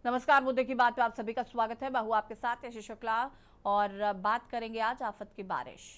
नमस्कार। मुद्दे की बात पे आप सभी का स्वागत है। मैं हूं आपके साथ यश शुक्ला और बात करेंगे आज आफत की बारिश।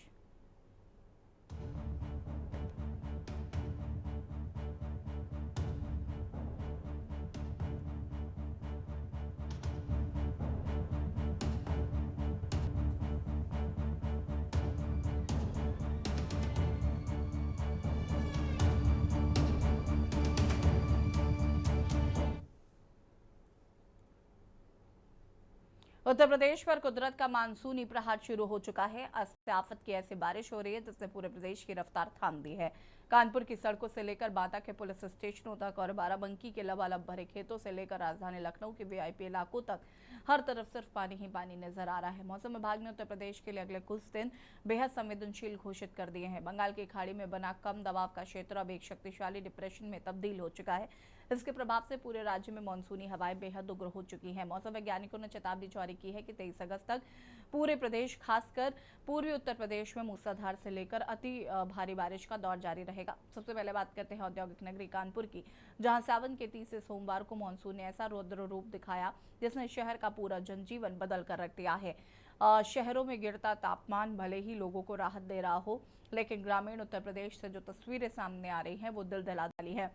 उत्तर प्रदेश पर कुदरत का मानसूनी प्रहार शुरू हो चुका है। आफत की ऐसी बारिश हो रही है जिसने पूरे प्रदेश की रफ्तार थाम दी है। कानपुर की सड़कों से लेकर बांदा के पुलिस स्टेशनों तक और बाराबंकी के लबालब भरे खेतों से लेकर राजधानी लखनऊ के वीआईपी इलाकों तक हर तरफ सिर्फ पानी ही पानी नजर आ रहा है। मौसम विभाग ने उत्तर प्रदेश के लिए अगले कुछ दिन बेहद संवेदनशील घोषित कर दिए हैं। बंगाल की खाड़ी में बना कम दबाव का क्षेत्र अब एक शक्तिशाली डिप्रेशन में तब्दील हो चुका है। इसके प्रभाव से पूरे राज्य में मानसूनी हवाएं बेहद उग्र हो चुकी हैं। मौसम वैज्ञानिकों ने चेतावनी जारी की है कि 23 अगस्त तक पूरे प्रदेश, खासकर पूर्वी उत्तर प्रदेश में मूसलाधार से लेकर अति भारी बारिश का दौर जारी रहेगा। सबसे पहले बात करते हैं औद्योगिक नगरी कानपुर की, जहां सावन के 30 से सोमवार को मानसून ने ऐसा रौद्र रूप दिखाया जिसने शहर का पूरा जनजीवन बदल कर रख दिया है। शहरों में गिरता तापमान भले ही लोगों को राहत दे रहा हो, लेकिन ग्रामीण उत्तर प्रदेश से जो तस्वीरें सामने आ रही हैं वो दिल दहला वाली है।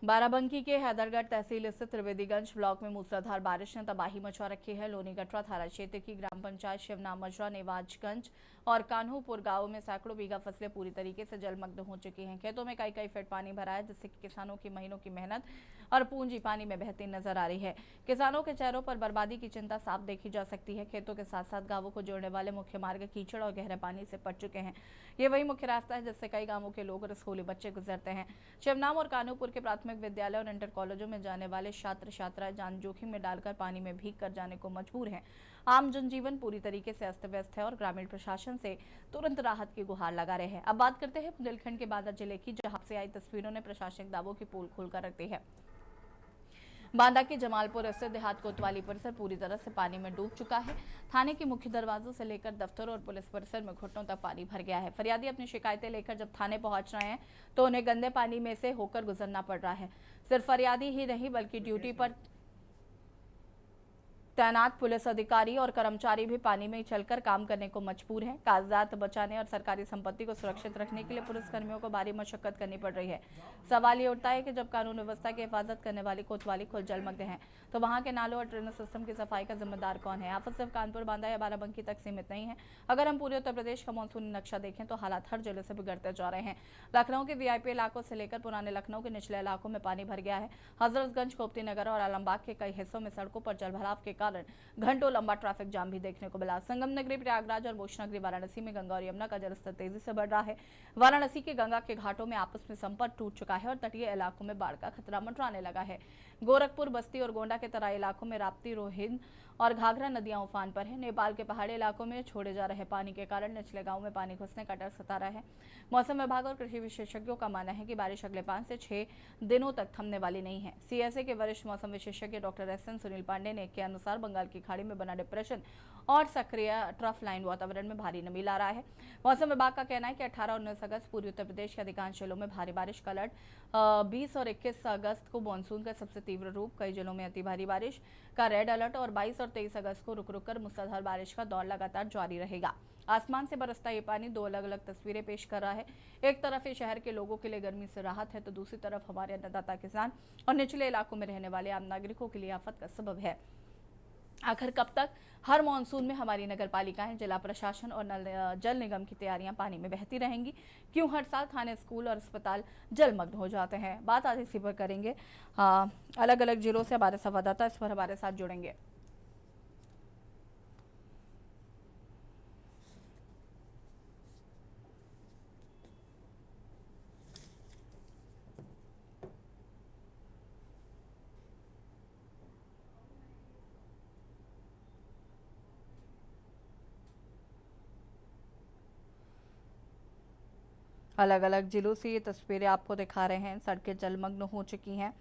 बाराबंकी के हैदरगढ़ तहसील स्थित त्रिवेदीगंज ब्लॉक में मूसलाधार बारिश ने तबाही मचा रखी है। लोनी गटरा थाना क्षेत्र की ग्राम पंचायत शिवनाम मजरा, नेवाजगंज और कान्हूपुर गांवों में सैकड़ों बीघा फसलें पूरी तरीके से जलमग्न हो चुकी हैं। खेतों में कई फीट पानी भरा है, जिससे किसानों की महीनों की मेहनत और पूंजी पानी में बहती नजर आ रही है। किसानों के चेहरों पर बर्बादी की चिंता साफ देखी जा सकती है। खेतों के साथ साथ गांवों को जोड़ने वाले मुख्य मार्ग कीचड़ और गहरे पानी से पट चुके हैं। ये वही मुख्य रास्ता है जिससे कई गांवों के लोग और स्कूली बच्चे गुजरते हैं। शिवनाम और कान्हूपुर के प्राथमिक विद्यालय और इंटर कॉलेजों में जाने वाले छात्र छात्राएं जान जोखिम में डालकर पानी में भीग कर जाने को मजबूर हैं। आम जनजीवन पूरी तरीके से अस्त व्यस्त है और ग्रामीण प्रशासन से तुरंत राहत की गुहार लगा रहे हैं। अब बात करते हैं बुंदेलखंड के बांदा जिले की, जहां से आई तस्वीरों ने प्रशासनिक दावों की पोल खोलकर रख दी है। बांदा के जमालपुर स्थित देहात कोतवाली परिसर पूरी तरह से पानी में डूब चुका है। थाने के मुख्य दरवाजों से लेकर दफ्तरों और पुलिस परिसर में घुटनों तक पानी भर गया है। फरियादी अपनी शिकायतें लेकर जब थाने पहुंच रहे हैं तो उन्हें गंदे पानी में से होकर गुजरना पड़ रहा है। सिर्फ फरियादी ही नहीं बल्कि ड्यूटी पर तैनात पुलिस अधिकारी और कर्मचारी भी पानी में चलकर काम करने को मजबूर हैं। कागजात बचाने और सरकारी संपत्ति को सुरक्षित रखने के लिए पुलिस कर्मियों को भारी मशक्कत करनी पड़ रही है। सवाल ये उठता है कि जब कानून व्यवस्था की हिफाजत करने वाली कोतवाली खुद जलमग्न है तो वहां के नालों और ड्रेनेज सिस्टम की सफाई का जिम्मेदार कौन है? आफत सिर्फ कानपुर, बांदा या बाराबंकी तक सीमित नहीं है। अगर हम पूरे उत्तर प्रदेश का मानसूनी नक्शा देखें तो हालात हर जिले से बिगड़ते जा रहे हैं। लखनऊ के वीआईपी इलाकों से लेकर पुराने लखनऊ के निचले इलाकों में पानी भर गया है। हजरतगंज, गोमती नगर और आलमबाग के कई हिस्सों में सड़कों पर जलभराव के कारण घंटों लंबा ट्रैफिक जाम भी देखने को मिला। संगम नगरी प्रयागराज और मोक्ष नगरी वाराणसी में गंगा और यमुना का जलस्तर तेजी से बढ़ रहा है। वाराणसी के गंगा के घाटों में आपस में संपर्क टूट चुका है और तटीय इलाकों में बाढ़ का खतरा मंडराने लगा है। गोरखपुर, बस्ती और गोंडा के तराई इलाकों में राप्ती, रोहिन और घाघरा नदियां उफान पर है। नेपाल के पहाड़ी इलाकों में छोड़े जा रहे पानी के कारण निचले गांवों में पानी घुसने का डर सता रहा है। मौसम विभाग और कृषि विशेषज्ञों का मानना है कि बारिश अगले 5 से 6 दिनों तक थमने वाली नहीं है। सीएसए के वरिष्ठ मौसम विशेषज्ञ डॉक्टर एसएन सुनील पांडे ने के अनुसार बंगाल की खाड़ी में बना डिप्रेशन और सक्रिय ट्रफ लाइन वातावरण में भारी नमी ला रहा है। मौसम विभाग का कहना है कि 18 और 19 अगस्त पूर्वी उत्तर प्रदेश के अधिकांश जिलों में भारी बारिश का अलर्ट। 20 और 21 अगस्त को मानसून का सबसे तीव्र रूप, कई जिलों में अति भारी बारिश का रेड अलर्ट और 22 और 23 अगस्त को रुक रुक कर मूसलाधार बारिश का दौर लगातार जारी रहेगा। आसमान से बरसता ये पानी दो अलग अलग तस्वीरें पेश कर रहा है। एक तरफ ये शहर के लोगों के लिए गर्मी से राहत है तो दूसरी तरफ हमारे अन्नदाता किसान और निचले इलाकों में रहने वाले आम नागरिकों के लिए आफत का सबब है। आखिर कब तक हर मानसून में हमारी नगर पालिकाएं, जिला प्रशासन और जल निगम की तैयारियां पानी में बहती रहेंगी? क्यों हर साल थाने, स्कूल और अस्पताल जलमग्न हो जाते हैं? बात आज इसी पर करेंगे। अलग अलग जिलों से हमारे संवाददाता इस पर हमारे साथ जुड़ेंगे। अलग अलग जिलों से ये तस्वीरें आपको दिखा रहे हैं। सड़कें जलमग्न हो चुकी हैं।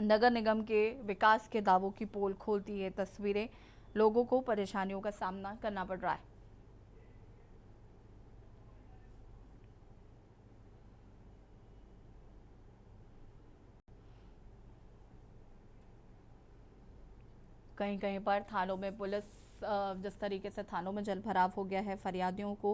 नगर निगम के विकास के दावों की पोल खोलती ये तस्वीरें। लोगों को परेशानियों का सामना करना पड़ रहा है। कहीं कहीं पर थानों में पुलिस जिस तरीके से थानों में जल भराव हो गया है, फरियादियों को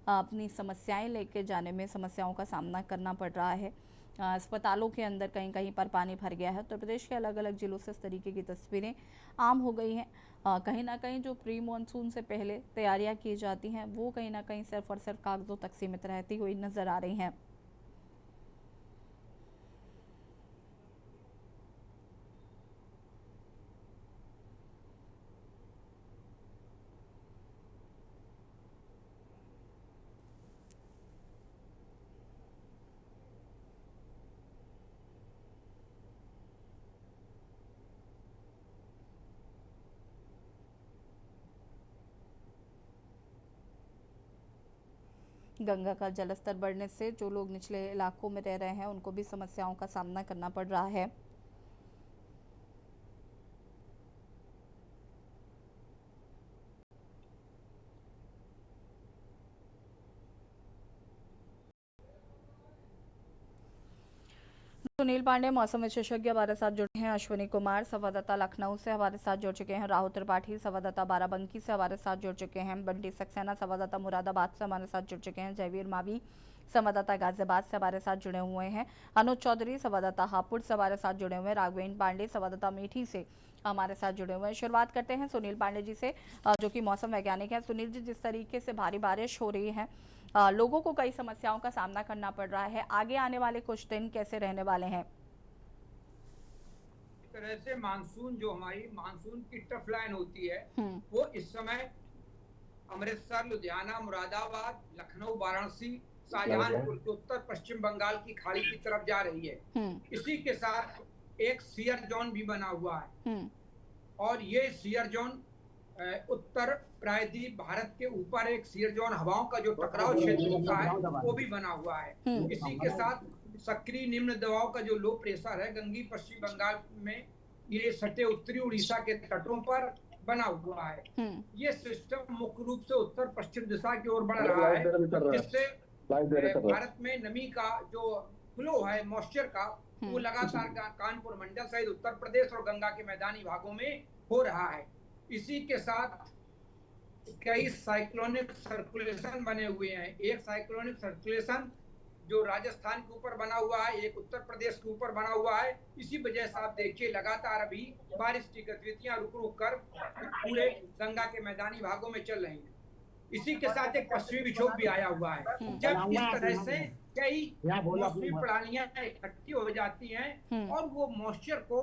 अपनी समस्याएं लेके जाने में समस्याओं का सामना करना पड़ रहा है। अस्पतालों के अंदर कहीं कहीं पर पानी भर गया है। उत्तर प्रदेश के अलग अलग जिलों से इस तरीके की तस्वीरें आम हो गई हैं। कहीं ना कहीं जो प्री मानसून से पहले तैयारियां की जाती हैं वो कहीं ना कहीं सिर्फ और सिर्फ कागजों तक सीमित रहती हुई नजर आ रही हैं। गंगा का जलस्तर बढ़ने से जो लोग निचले इलाकों में रह रहे हैं उनको भी समस्याओं का सामना करना पड़ रहा है। सुनील पांडे मौसम विशेषज्ञ हमारे साथ जुड़े हैं। अश्विनी कुमार संवाददाता लखनऊ से हमारे साथ जुड़ चुके हैं। राहुल त्रिपाठी संवाददाता बाराबंकी से हमारे साथ जुड़ चुके हैं। बंटी सक्सेना संवाददाता मुरादाबाद से हमारे साथ जुड़ चुके हैं। जयवीर मावी संवाददाता गाजियाबाद से हमारे साथ जुड़े हुए हैं। अनुज चौधरी संवाददाता हापुड़ से हमारे साथ जुड़े हुए हैं। राघवेंद्र पांडे संवाददाता मेठी से हमारे साथ जुड़े हुए हैं। शुरुआत करते हैं सुनील पांडे जी से, जो कि मौसम वैज्ञानिक हैं। सुनील जी, जिस तरीके से भारी बारिश हो रही है, लोगों को कई समस्याओं का सामना करना पड़ रहा है, आगे आने वाले कुछ दिन कैसे रहने वाले हैं? तरह से मानसून जो हमारी मानसून की टफ लाइन होती है वो इस समय अमृतसर, लुधियाना, मुरादाबाद, लखनऊ, वाराणसी, शाहजहांपुर के उत्तर पश्चिम बंगाल की खाड़ी की तरफ जा रही है। इसी के साथ एक सियर जोन भी बना हुआ है और ये सियर जोन उत्तर प्रायद्वीप भारत के ऊपर एक सियर जोन हवाओं का जो टकराव क्षेत्र होता है वो भी बना हुआ है। इसी के साथ सक्रिय निम्न दबाव का जो लो प्रेशर है गंगी पश्चिम बंगाल में ये सटे उत्तरी उड़ीसा के तटों पर बना हुआ है। ये सिस्टम मुख्य रूप से उत्तर पश्चिम दिशा की ओर बढ़ रहा है, जिससे भारत में नमी का जो फ्लो है मॉइस्चर का वो लगातार कानपुर मंडल सहित उत्तर प्रदेश और गंगा के मैदानी भागों में हो रहा है। इसी के साथ कई साइक्लोनिक सर्कुलेशन बने हुए हैं। एक साइक्लोनिक सर्कुलेशन जो राजस्थान के ऊपर बना हुआ है, एक उत्तर प्रदेश के ऊपर बना हुआ है। इसी वजह से आप देखिए लगातार अभी बारिश की गतिविधियां रुक रुक कर पूरे गंगा के मैदानी भागों में चल रही हैं। इसी के साथ एक पश्चिमी विक्षोभ भी आया हुआ है। जब इस तरह से कई मौसमी प्रणालियां इकट्ठी हो जाती हैं और वो मॉइस्चर को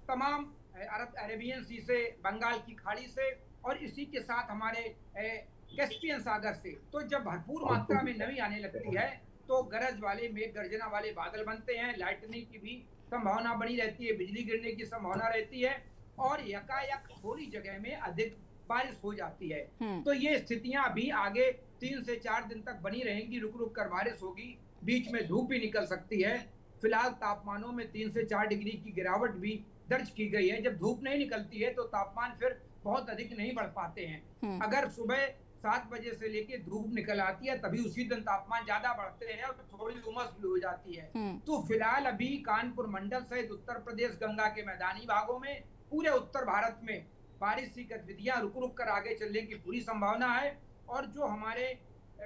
तमाम अरेबियन सी से, बंगाल की खाड़ी से और इसी के साथ हमारे कैस्पियन सागर से, तो जब भरपूर मात्रा में नमी आने लगती है तो गरज वाले मेघ गर्जना वाले बादल बनते हैं, लाइटनिंग की भी संभावना बनी रहती है, बिजली गिरने की संभावना रहती है और यकायक थोड़ी जगह में अधिक बारिश हो जाती है। तो ये स्थितियां अभी आगे 3 से 4 दिन तक बनी रहेंगी। रुक रुक कर बारिश होगी, बीच में धूप भी निकल सकती है। फिलहाल तापमानों में 3 से 4 डिग्री की गिरावट भी दर्ज की गई है। जब धूप नहीं निकलती है तो तापमान फिर बहुत अधिक नहीं बढ़ पाते हैं। अगर सुबह 7 बजे से लेके धूप निकल आती है तभी उसी दिन तापमान ज्यादा बढ़ते हैं और थोड़ी उमस भी हो जाती है। तो फिलहाल अभी कानपुर मंडल सहित उत्तर प्रदेश गंगा के मैदानी भागों में पूरे उत्तर भारत में बारिश की गतिविधियां रुक रुक कर आगे चलने की पूरी संभावना है। और जो हमारे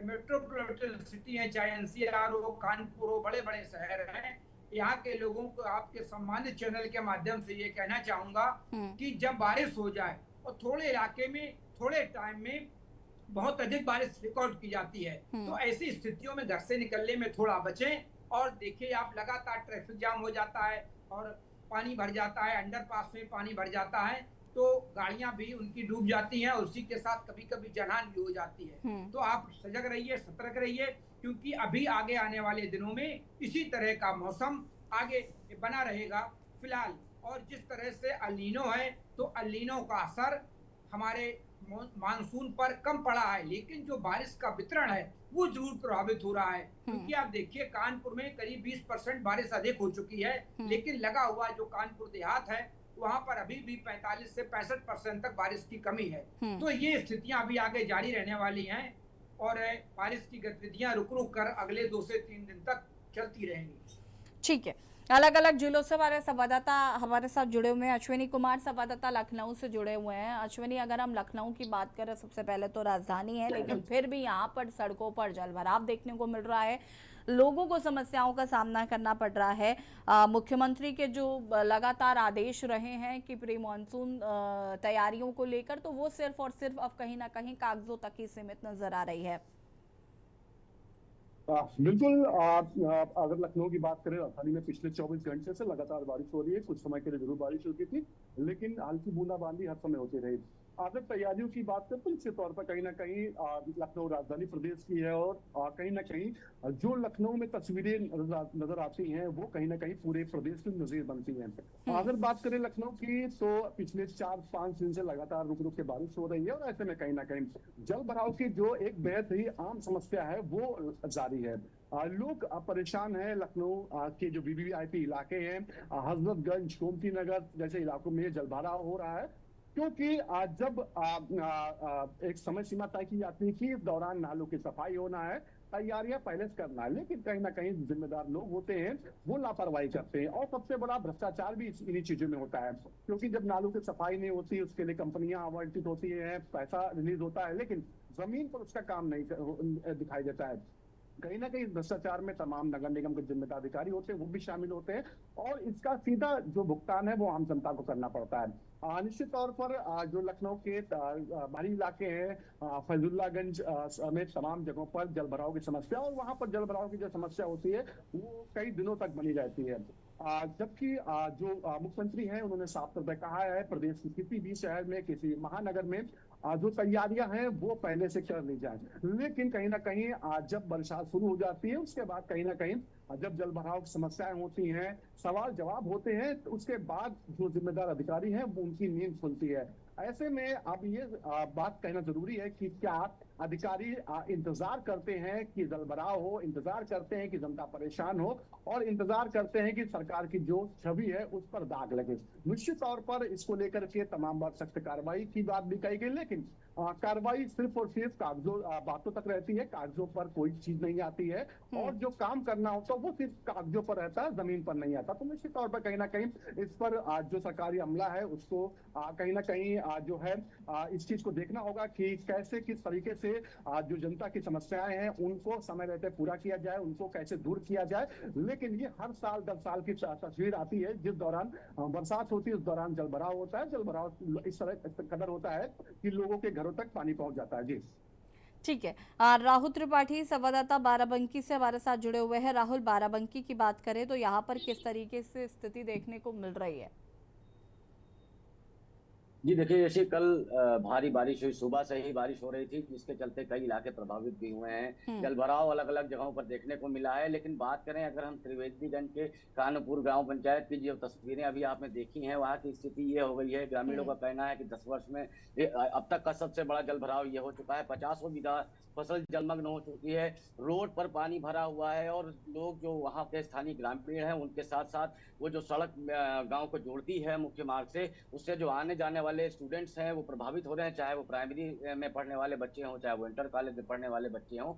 मेट्रोपॉलिटन सिटी है, चाहे एनसीआर हो, कानपुर हो, बड़े बड़े शहर हैं, यहाँ के लोगों को आपके सम्मानित चैनल के माध्यम से ये कहना चाहूंगा कि जब बारिश हो जाए और थोड़े इलाके में थोड़े टाइम में बहुत अधिक बारिश रिकॉर्ड की जाती है तो ऐसी स्थितियों में घर से निकलने में थोड़ा बचें। और देखिए आप लगातार ट्रैफिक जाम हो जाता है और पानी भर जाता है, अंडरपास में पानी भर जाता है तो गाड़ियां भी उनकी डूब जाती हैं और उसी के साथ कभी कभी जलान भी हो जाती है। तो आप सजग रहिए, सतर्क रहिए, क्योंकि अभी आगे आने वाले दिनों में इसी तरह का मौसम आगे बना रहेगा फिलहाल। और जिस तरह से अल नीनो है तो अल नीनो का असर हमारे मानसून पर कम पड़ा है, लेकिन जो बारिश का वितरण है वो जरूर प्रभावित हो रहा है। क्योंकि आप देखिए कानपुर में करीब 20% बारिश अधिक हो चुकी है, लेकिन लगा हुआ जो कानपुर देहात है वहां पर अभी भी 45 से 65% तक बारिश की कमी है। तो ये स्थितियां अभी आगे जारी रहने वाली हैं और बारिश की गतिविधियां रुक रुक कर अगले 2 से 3 दिन तक चलती रहेंगी। ठीक है, अलग अलग जिलों से हमारे संवाददाता हमारे साथ जुड़े हुए हैं। अश्विनी कुमार संवाददाता लखनऊ से जुड़े हुए हैं। अश्विनी, अगर हम लखनऊ की बात करें, सबसे पहले तो राजधानी है, लेकिन फिर भी यहाँ पर सड़कों पर जलभराव देखने को मिल रहा है, लोगों को समस्याओं का सामना करना पड़ रहा है। मुख्यमंत्री के जो लगातार आदेश रहे हैं कि प्री मानसून तैयारियों को लेकर, तो वो सिर्फ और सिर्फ अब कहीं ना कहीं कागजों तक ही सीमित नजर आ रही है। बिल्कुल। अगर लखनऊ की बात करें, राजधानी में पिछले 24 घंटे से लगातार बारिश हो रही है। कुछ समय के लिए जरूर बारिश होती थी, लेकिन हल्की बूंदाबांदी हर समय होती रही। अगर तैयारियों की बात करें तो निश्चित तौर पर कहीं ना कहीं लखनऊ राजधानी प्रदेश की है, और कहीं ना कहीं जो लखनऊ में तस्वीरें नजर आती हैं वो कहीं ना कहीं पूरे प्रदेश की नजीर बनती हैं। अगर बात करें लखनऊ की, तो पिछले 4-5 दिन से लगातार रुक रुक के बारिश हो रही है, और ऐसे में कहीं ना कहीं जल भराव की जो एक बेहद ही आम समस्या है वो जारी है। लोग परेशान हैं। लखनऊ के जो वीवीआईपी इलाके हैं, हजरतगंज, गोमती नगर जैसे इलाकों में जलभराव हो रहा है, क्योंकि जब एक समय सीमा तय की जाती है कि इस दौरान नालों की सफाई होना है, तैयारियां पहले से करना है, लेकिन कहीं ना कहीं जिम्मेदार लोग होते हैं वो लापरवाही करते हैं। और सबसे बड़ा भ्रष्टाचार भी इन्हीं चीजों में होता है, क्योंकि जब नालों की सफाई नहीं होती, उसके लिए कंपनियां आवंटित होती हैं, पैसा रिलीज होता है, लेकिन जमीन पर उसका काम नहीं दिखाई देता है। कहीं ना कहीं भ्रष्टाचार में तमाम नगर निगम के जिम्मेदार अधिकारी होते हैं, वो भी शामिल होते हैं, और इसका सीधा जो भुगतान है वो आम जनता को करना पड़ता है। निश्चित तौर पर जो लखनऊ के बाहरी इलाके हैं, फैजुल्लागंज समेत तमाम जगहों पर जलभराव की समस्या, और वहां पर जलभराव की जो समस्या होती है वो कई दिनों तक बनी रहती है। जबकि जो मुख्यमंत्री हैं उन्होंने साफ तौर पर कहा है, प्रदेश की किसी भी शहर में, किसी महानगर में जो तैयारियां हैं वो पहले से कर ली जाए, लेकिन कहीं ना कहीं जब बरसात शुरू हो जाती है उसके बाद कहीं ना कहीं जब जलभराव की समस्याएं होती हैं, सवाल जवाब होते हैं, तो उसके बाद जो जिम्मेदार अधिकारी हैं वो उनकी नींद खुलती है। ऐसे में अब ये बात कहना जरूरी है कि क्या अधिकारी इंतजार करते हैं कि जलभराव हो, इंतजार करते हैं कि जनता परेशान हो, और इंतजार करते हैं कि सरकार की जो छवि है उस पर दाग लगे। निश्चित तौर पर इसको लेकर के तमाम बार सख्त कार्रवाई की बात भी कही गई, लेकिन कार्रवाई सिर्फ और सिर्फ कागजों बातों तक रहती है, कागजों पर कोई चीज नहीं आती है, और जो काम करना होता है वो सिर्फ कागजों पर रहता है, जमीन पर नहीं आता। तो निश्चित तौर पर कहीं ना कहीं इस पर जो सरकारी अमला है उसको कहीं ना कहीं जो है इस चीज को देखना होगा कि कैसे किस तरीके से जो जनता की समस्याएं हैं उनको समय रहते पूरा किया जाए, उनको कैसे दूर किया जाए। लेकिन ये हर साल 10 साल की तस्वीर आती है, जिस दौरान बरसात होती है उस दौरान जलभराव होता है। जलभराव इस तरह कदर होता है कि लोगों के घरों तक पानी पहुंच जाता है। जी ठीक है। राहुल त्रिपाठी संवाददाता बाराबंकी से हमारे साथ जुड़े हुए हैं। राहुल, बाराबंकी की बात करें तो यहाँ पर किस तरीके से स्थिति देखने को मिल रही है? जी देखिए, जैसे कल भारी बारिश हुई, सुबह से ही बारिश हो रही थी, जिसके चलते कई इलाके प्रभावित भी हुए हैं। जलभराव अलग अलग जगहों पर देखने को मिला है। लेकिन बात करें अगर हम त्रिवेदीगंज के कानपुर ग्राम पंचायत की जो तस्वीरें अभी आपने देखी हैं, वहाँ की स्थिति ये हो गई है। ग्रामीणों का कहना है कि 10 वर्ष में अब तक का सबसे बड़ा जलभराव ये हो चुका है। 50 बीघा फसल जलमग्न हो चुकी है, रोड पर पानी भरा हुआ है, और लोग जो वहाँ के स्थानीय ग्रामीण हैं उनके साथ साथ वो जो सड़क गांव को जोड़ती है मुख्य मार्ग से, उससे जो आने जाने वाले स्टूडेंट्स हैं वो प्रभावित हो रहे हैं, चाहे वो प्राइमरी में पढ़ने वाले बच्चे हों, चाहे वो इंटर कॉलेज में पढ़ने वाले बच्चे हों।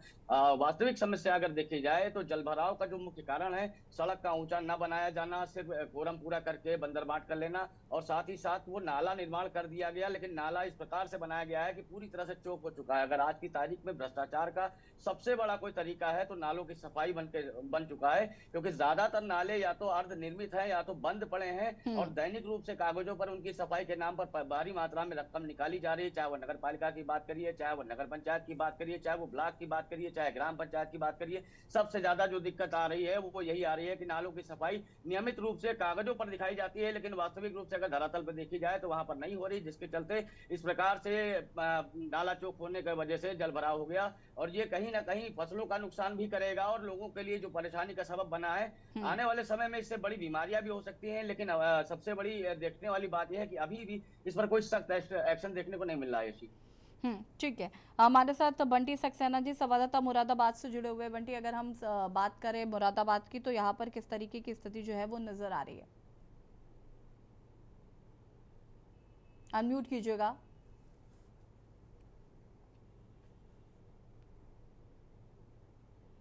वास्तविक समस्या अगर देखी जाए तो जलभराव का जो मुख्य कारण है, सड़क का ऊंचा न बनाया जाना, सिर्फ कोरम पूरा करके बंदर बाट कर लेना, और साथ ही साथ वो नाला निर्माण कर दिया गया, लेकिन नाला इस प्रकार से बनाया गया है कि पूरी तरह से चौक हो चुका है। अगर आज की तारीख में भ्रष्टाचार का सबसे बड़ा कोई तरीका है तो नालों की सफाई बन चुका है, क्योंकि ज्यादातर नाले या तो अर्ध निर्मित है या तो बंद पड़े हैं, और दैनिक रूप से कागजों पर उनकी सफाई के नाम पर भारी मात्रा में रकम निकाली जा रही है। चाहे वो नगर पालिका की बात करिए, चाहे वो नगर पंचायत की बात करिए, चाहे वो ब्लॉक की बात करिए, चाहे ग्राम पंचायत की बात करिए, सबसे ज्यादा जो दिक्कत आ रही है वो यही आ रही है कि नालों की सफाई नियमित रूप से कागजों पर दिखाई जाती है, लेकिन वास्तविक रूप से अगर धरातल पर देखी जाए तो वहां पर नहीं हो रही, जिसके चलते इस प्रकार से नाला चौक होने की वजह से जलभराव हो गया। और ये कहीं ना कहीं फसलों का नुकसान भी करेगा, और लोगों के लिए जो परेशानी का सबब बना है, आने वाले समय में इससे बड़ी बीमारियां भी हो सकती हैं। लेकिन सबसे बड़ी देखने वाली बात यह है कि अभी भी इस पर कोई सख्त एक्शन देखने को नहीं मिल रहा है। ठीक है। हमारे साथ बंटी सक्सेना जी संवाददाता मुरादाबाद से जुड़े हुए। बंटी, अगर हम बात करें मुरादाबाद की, तो यहाँ पर किस तरीके की स्थिति जो है वो नजर आ रही है? अनम्यूट कीजिएगा।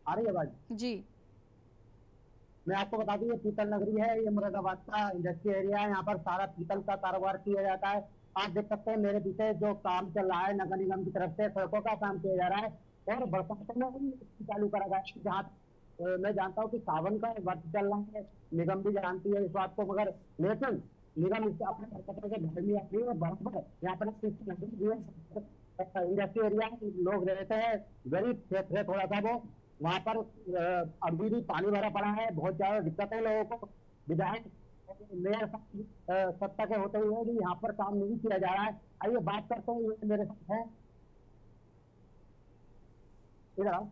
आ रही आवाज? जी मैं आपको बता दूं, ये पीतल नगरी है, ये मुरादाबाद का इंडस्ट्री एरिया है। यहाँ पर सारा पीतल का कारोबार किया जाता है। आप देख सकते हैं मेरे पीछे जो काम चल रहा है नगर निगम की तरफ से, सड़कों का काम किया जा रहा है और बरसातों में भी इसकी चालू करा गया है। जहाँ मैं जानता हूँ कि सावन का वर्ष चल रहा है, निगम भी जानती है इस बात को, मगर लेकिन निगम इससे अपने कर्तव्य के घर में आती है। बराबर यहाँ पर इंडस्ट्री एरिया लोग रहते हैं, गरीब क्षेत्र है थोड़ा सा वो, वहाँ पर अभी भी पानी भरा पड़ा है, बहुत ज्यादा दिक्कत है लोगों को। विधायक मेयर सत्ता के होते हुए भी यहाँ पर काम नहीं किया जा रहा है। आइए बात करते हैं, ये मेरे साथ है, इधर आओ।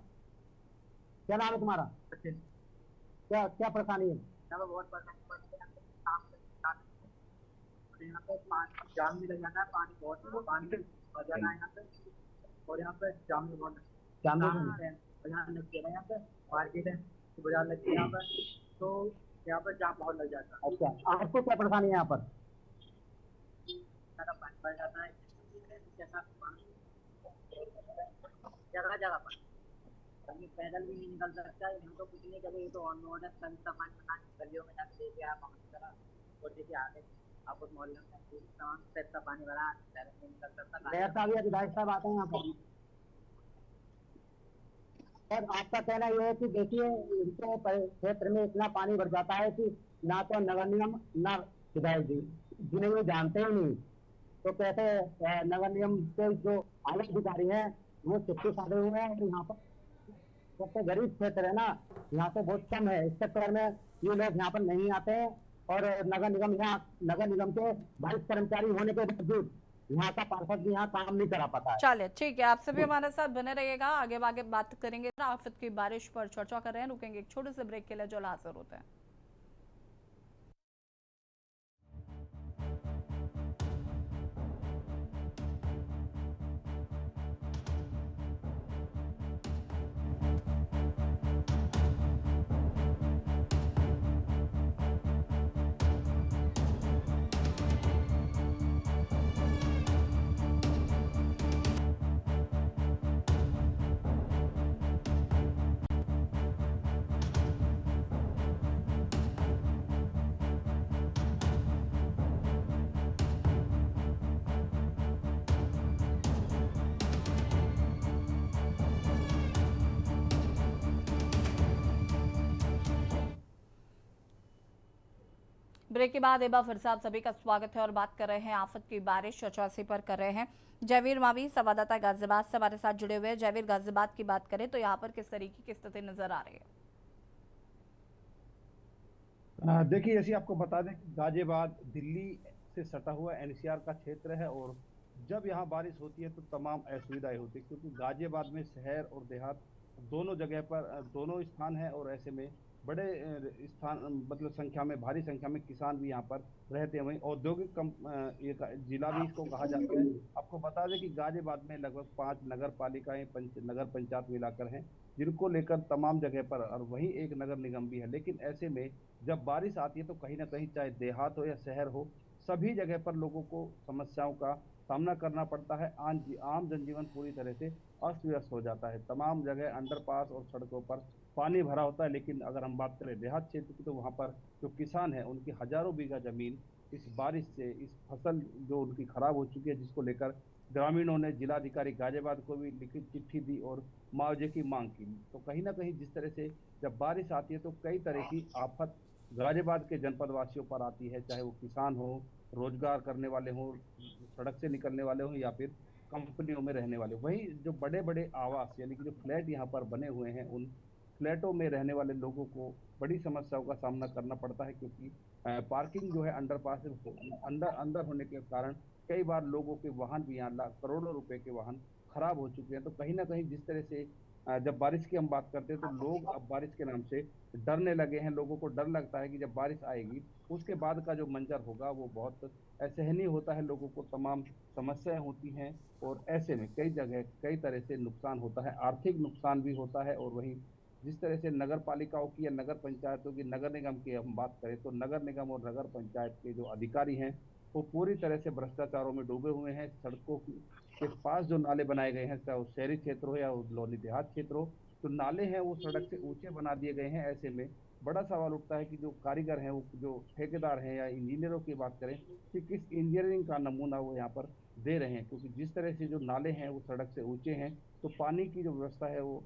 क्या नाम है तुम्हारा? क्या क्या परेशानी है? यहाँ पे बहुत परेशानी पड़ती है, काम करते यहाँ पे पानी जाम भी लग जाता है, पानी बहुत पानी आ जाना है यहाँ पे, और यहाँ पे जाम भी बहुत जाम भी बाजार लगती है यहाँ पे, मार्केट है, बाजार लगती है यहाँ पर, तो यहाँ पर जाम बहुत लग जाता है। अच्छा, आपको क्या परेशानी है यहाँ पर? ज्यादा पानी भर जाता है, जगह जगह पर पैदल भी नहीं निकल सकता है। यहाँ तो कुछ नहीं करेंगे तो ऑन रोड है, सभी सामान बना गलियों में जाके लेके आ और देखिए आगे आप उस मोहल्ले में सामान से इतना पानी भरा पैदल नहीं निकल सकता। मेयर साहब या विधायक साहब आते हैं यहाँ पर, और आपका कहना यह है कि देखिए इनके क्षेत्र में इतना पानी भर जाता है कि ना तो नगर निगम ना विधायक जी जिन्हें ये जानते ही नहीं, तो कहते नगर निगम के जो आला अधिकारी हैं वो चुप्पी साधे हुए हैं। और यहाँ पर सबसे गरीब क्षेत्र है ना, यहाँ पे बहुत कम है, इस चक्कर में ये लोग यहाँ पर नहीं आते हैं। और नगर निगम के वाइस कर्मचारी होने के बावजूद यहाँ का पार्षद भी यहाँ काम नहीं करा पाता है। चलिए ठीक है, आपसे भी हमारे साथ बने रहिएगा, आगे आगे बात करेंगे। आफत की बारिश पर चर्चा कर रहे हैं, रुकेंगे एक छोटे से ब्रेक के लिए, जो हाजिर होते हैं। ब्रेक के बाद एक बार फिर से आप सभी का स्वागत है और बात कर रहे हैं आफत की बारिश 84 पर कर रहे हैं। जयवीर मावी संवाददाता गाजियाबाद से हमारे साथ जुड़े हुए हैं। जयवीर, गाजियाबाद की बात करें तो यहाँ पर किस तरीके की स्थिति नजर आ रही है? देखिए, जैसे आपको बता दें कि गाजियाबाद दिल्ली से सटा हुआ एनसीआर का क्षेत्र है और जब यहाँ बारिश होती है तो तमाम असुविधाएं होती है, क्योंकि गाजियाबाद में शहर और देहात दोनों जगह पर दोनों स्थान है और ऐसे में बड़े स्थान मतलब संख्या में भारी संख्या में किसान भी यहाँ पर रहते हैं। वहीं औद्योगिक एक जिला भी इसको कहा जाता है। आपको बता दें कि गाजियाबाद में लगभग 5 नगर पालिकाएं नगर पंचायत मिलाकर हैं, जिनको लेकर तमाम जगह पर, और वहीं एक नगर निगम भी है। लेकिन ऐसे में जब बारिश आती है तो कहीं ना कहीं चाहे देहात हो या शहर हो, सभी जगह पर लोगों को समस्याओं का सामना करना पड़ता है। आम जनजीवन पूरी तरह से अस्त व्यस्त हो जाता है। तमाम जगह अंडरपास और सड़कों पर पानी भरा होता है। लेकिन अगर हम बात करें देहात क्षेत्र की तो वहाँ पर जो किसान है उनकी हजारों बीघा जमीन इस बारिश से, इस फसल जो उनकी खराब हो चुकी है, जिसको लेकर ग्रामीणों ने जिलाधिकारी गाजियाबाद को भी लिखित चिट्ठी दी और मुआवजे की मांग की। तो कहीं ना कहीं जिस तरह से जब बारिश आती है तो कई तरह की आफत गाजियाबाद के जनपद वासियों पर आती है, चाहे वो किसान हो, रोजगार करने वाले हों, सड़क से निकलने वाले हों या फिर कंपनियों में रहने वाले। वहीं जो बड़े बड़े आवास यानी कि जो फ्लैट यहाँ पर बने हुए हैं, उन फ्लैटों में रहने वाले लोगों को बड़ी समस्याओं का सामना करना पड़ता है, क्योंकि पार्किंग जो है अंडरपास अंदर होने के कारण कई बार लोगों के वाहन भी यहाँ करोड़ों रुपए के वाहन खराब हो चुके हैं। तो कहीं ना कहीं जिस तरह से जब बारिश की हम बात करते हैं तो लोग अब बारिश के नाम से डरने लगे हैं। लोगों को डर लगता है कि जब बारिश आएगी उसके बाद का जो मंजर होगा वो बहुत असहनीय होता है। लोगों को तमाम समस्याएं होती हैं और ऐसे में कई जगह कई तरह से नुकसान होता है, आर्थिक नुकसान भी होता है। और वहीं जिस तरह से नगर पालिकाओं की या नगर पंचायतों की, नगर निगम की हम बात करें तो नगर निगम और नगर पंचायत के जो अधिकारी हैं वो पूरी तरह से भ्रष्टाचारों में डूबे हुए हैं। सड़कों के पास जो नाले बनाए गए हैं, चाहे वो शहरी क्षेत्र हो या लोनी देहात क्षेत्र हो, तो नाले हैं वो सड़क से ऊंचे बना दिए गए हैं। ऐसे में बड़ा सवाल उठता है कि जो कारीगर हैं, वो जो ठेकेदार हैं या इंजीनियरों की बात करें, कि किस इंजीनियरिंग का नमूना वो यहाँ पर दे रहे हैं। क्योंकि जिस तरह से जो नाले हैं वो सड़क से ऊंचे हैं, तो पानी की जो व्यवस्था है वो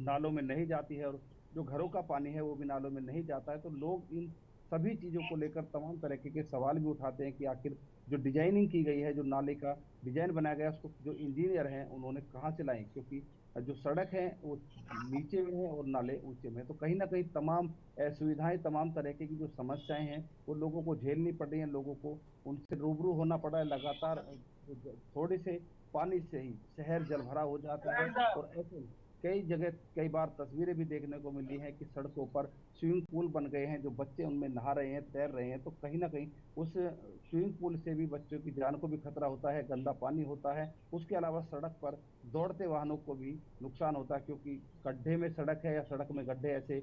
नालों में नहीं जाती है, और जो घरों का पानी है वो भी नालों में नहीं जाता है। तो लोग इन सभी चीजों को लेकर तमाम तरह के सवाल भी उठाते हैं कि आखिर जो डिजाइनिंग की गई है, जो नाले का डिजाइन बनाया गया है, उसको जो इंजीनियर हैं उन्होंने कहाँ से लाए। क्योंकि जो सड़क है वो नीचे में है और नाले ऊंचे में है। तो कहीं ना कहीं तमाम सुविधाएं, तमाम तरह की जो समस्याएं हैं वो लोगों को झेलनी पड़ रही हैं। लोगों को उनसे रूबरू होना पड़ा है लगातार। थोड़े से पानी से ही शहर जलभरा हो जाता है, और ऐसे में कई जगह कई बार तस्वीरें भी देखने को मिली हैं कि सड़कों पर स्विमिंग पूल बन गए हैं, जो बच्चे उनमें नहा रहे हैं, तैर रहे हैं। तो कहीं ना कहीं उस स्विमिंग पूल से भी बच्चों की जान को भी खतरा होता है, गंदा पानी होता है। उसके अलावा सड़क पर दौड़ते वाहनों को भी नुकसान होता है, क्योंकि गड्ढे में सड़क है या सड़क में गड्ढे, ऐसे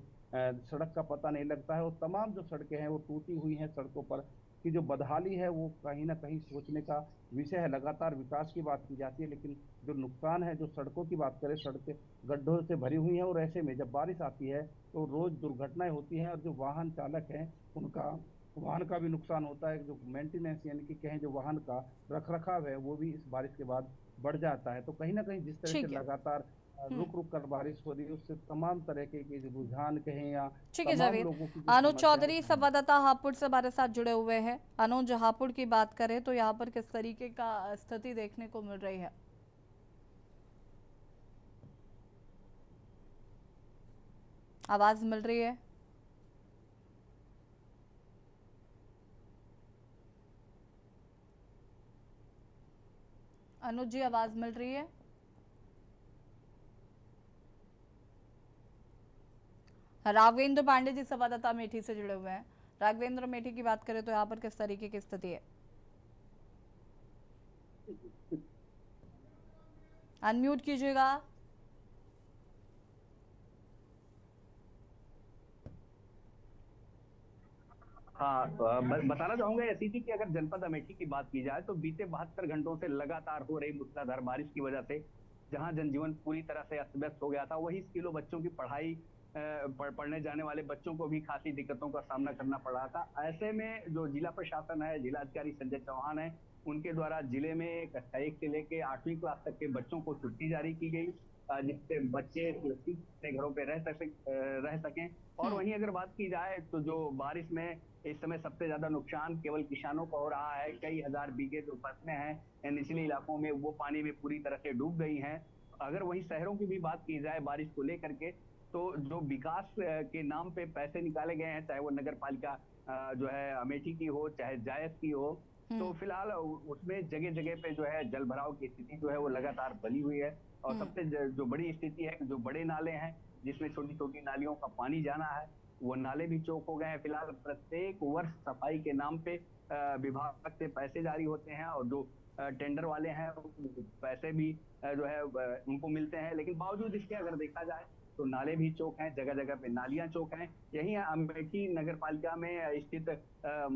सड़क का पता नहीं लगता है। और तमाम जो सड़कें हैं वो टूटी हुई हैं। सड़कों पर की जो बदहाली है वो कहीं ना कहीं सोचने का विषय है। लगातार विकास की बात की जाती है, लेकिन जो नुकसान है, जो सड़कों की बात करें, सड़कें गड्ढों से भरी हुई हैं। और ऐसे में जब बारिश आती है तो रोज दुर्घटनाएं होती हैं, और जो वाहन चालक हैं उनका वाहन का भी नुकसान होता है। जो मेंटेनेंस यानी कि कहें जो वाहन का रख रखाव है वो भी इस बारिश के बाद बढ़ जाता है। तो कहीं ना कहीं जिस तरह से ठीक है। लगातार रुक रुक कर बारिश हो रही है, उससे तमाम तरह के जो रुझान कहें या ठीक है तमाम जावेद। लोगों की जो अनुज समस्या है चौधरी संवाददाता हापुड़ से हमारे साथ जुड़े हुए हैं। अनुज, हापुड़ की बात करें तो यहाँ पर किस तरीके का स्थिति देखने को मिल रही है? आवाज मिल रही है? अनुज जी, आवाज मिल रही है? राघवेंद्र पांडे जी संवाददाता मेठी से जुड़े हुए हैं। राघवेंद्र, मेठी की बात करें तो यहाँ पर किस तरीके की स्थिति है? अनम्यूट कीजिएगा। हाँ, तो बताना चाहूंगा ऐसी थी कि अगर जनपद अमेठी की बात की जाए तो बीते 72 घंटों से लगातार हो रही मूसलाधार बारिश की वजह से जहां जनजीवन पूरी तरह से अस्त व्यस्त हो गया था, वही स्कूलों बच्चों की पढ़ाई पढ़ने जाने वाले बच्चों को भी खासी दिक्कतों का सामना करना पड़ रहा था। ऐसे में जो जिला प्रशासन है, जिला अधिकारी संजय चौहान है, उनके द्वारा जिले में कक्षा 1 से लेके 8वीं क्लास तक के बच्चों को छुट्टी जारी की गई, जिससे बच्चे सुरक्षित अपने घरों पे रह सकें। और वहीं अगर बात की जाए तो जो बारिश में इस समय सबसे ज्यादा नुकसान केवल किसानों को हो रहा है। कई हजार बीघे जो फसलें हैं निचले इलाकों में, वो पानी में पूरी तरह से डूब गई हैं। अगर वहीं शहरों की भी बात की जाए बारिश को लेकर के, तो जो विकास के नाम पे पैसे निकाले गए हैं, चाहे वो नगर पालिका जो है अमेठी की हो, चाहे जायस की हो, तो फिलहाल उसमें जगह जगह पे जो है जल भराव की स्थिति जो है वो लगातार बनी हुई है। और सबसे जो बड़ी स्थिति है, जो बड़े नाले हैं जिसमें छोटी छोटी नालियों का पानी जाना है, वो नाले भी चौक हो गए हैं। फिलहाल प्रत्येक वर्ष सफाई के नाम पे विभाग से पैसे जारी होते हैं, और जो टेंडर वाले हैं पैसे भी जो है उनको मिलते हैं, लेकिन बावजूद इसके अगर देखा जाए तो नाले भी चौक हैं, जगह जगह पे नालियां चौक हैं। यही अमेठी नगर पालिका में स्थित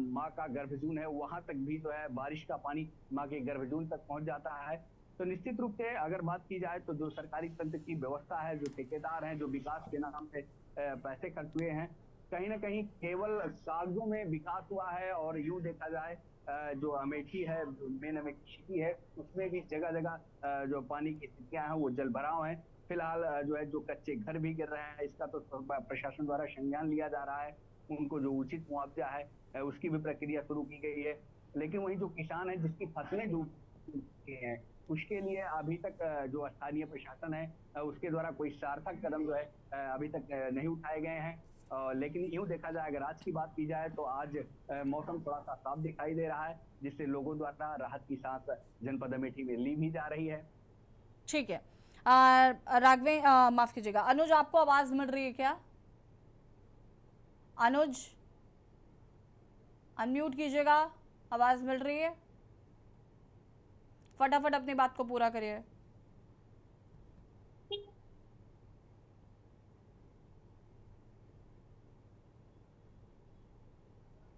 माँ का गर्भजून है, वहां तक भी जो है बारिश का पानी माँ के गर्भजून तक पहुंच जाता है। तो निश्चित रूप से अगर बात की जाए तो जो सरकारी तंत्र की व्यवस्था है, जो ठेकेदार हैं, जो विकास के नाम पे पैसे खर्च हुए हैं, कहीं ना कहीं केवल कागजों में विकास हुआ है। और यूं देखा जाए जो अमेठी है, मेन अमेठी सिटी है, उसमें भी जगह जगह जो पानी की स्थितियां हैं वो जल भराव है। फिलहाल जो है जो कच्चे घर भी गिर रहे हैं, इसका तो प्रशासन द्वारा संज्ञान लिया जा रहा है। उनको जो उचित मुआवजा है उसकी भी प्रक्रिया शुरू की गई है। लेकिन वही जो किसान है जिसकी फसलें डूब चुकी हैं, उसके लिए अभी तक जो स्थानीय प्रशासन है उसके द्वारा कोई सार्थक कदम जो है अभी तक नहीं उठाए गए हैं। लेकिन यूं देखा जाए, अगर आज की बात की जाए तो आज मौसम थोड़ा सा साफ दिखाई दे रहा है, जिससे लोगों द्वारा राहत की सांस जनपद अमेठी में ली भी जा रही है। ठीक है। राघवे, माफ कीजिएगा, अनुज आपको आवाज मिल रही है क्या? अनुज, अनम्यूट कीजिएगा, आवाज मिल रही है? फटाफट अपनी बात को पूरा करिए।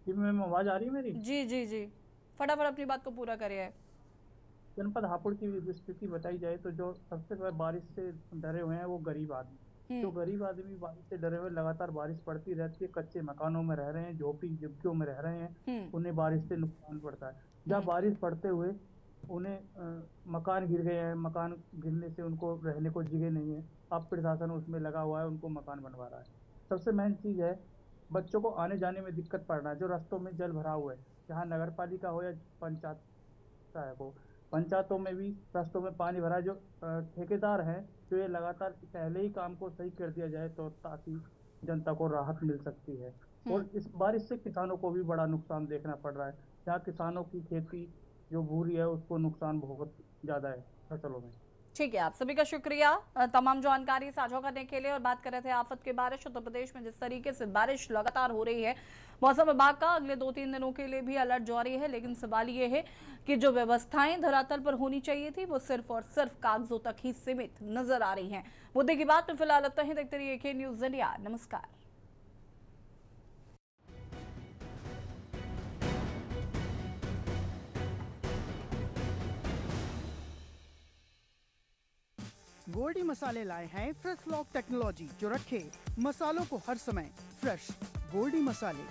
मैम आवाज आ रही है मेरी? जी जी जी, फटाफट अपनी बात को पूरा करिए। जनपद हापुड़ की स्थिति बताई जाए तो जो सबसे ज्यादा बारिश से डरे हुए हैं वो गरीब आदमी, जो गरीब आदमी बारिश से डरे हुए लगातार बारिश पड़ती रहती है, कच्चे मकानों में रह रहे हैं, झोपड़ी झुग्गियों में रह रहे हैं, उन्हें बारिश से नुकसान पड़ता है। जब बारिश पड़ते हुए उन्हें मकान गिर गए हैं, मकान गिरने से उनको रहने को जगह नहीं है, अब प्रशासन उसमें लगा हुआ है, उनको मकान बनवा रहा है। सबसे मेन चीज़ है बच्चों को आने जाने में दिक्कत पड़ रहा है, जो रास्तों में जल भरा हुआ है, चाहे नगर पालिका हो या पंचायत साहब हो, पंचायतों में भी रास्तों में पानी भरा है। जो ठेकेदार हैं, तो ये लगातार पहले ही काम को सही कर दिया जाए तो ताकि जनता को राहत मिल सकती है। और इस बारिश से किसानों को भी बड़ा नुकसान देखना पड़ रहा है, जहाँ किसानों की खेती जो भूरी है उसको नुकसान बहुत ज़्यादा है फसलों में। ठीक है, आप सभी का शुक्रिया तमाम जानकारी साझा करने के लिए। और बात कर रहे थे आफत की बारिश, उत्तर प्रदेश में जिस तरीके से बारिश लगातार हो रही है, मौसम विभाग का अगले 2-3 दिनों के लिए भी अलर्ट जारी है। लेकिन सवाल ये है कि जो व्यवस्थाएं धरातल पर होनी चाहिए थी वो सिर्फ और सिर्फ कागजों तक ही सीमित नजर आ रही हैं। मुद्दे की बात में फिलहाल इतना ही। देखते रहिए के न्यूज़ इंडिया। नमस्कार। गोल्डी मसाले लाए हैं फ्रेश लॉक टेक्नोलॉजी, जो रखे मसालों को हर समय फ्रेश। गोल्डी मसाले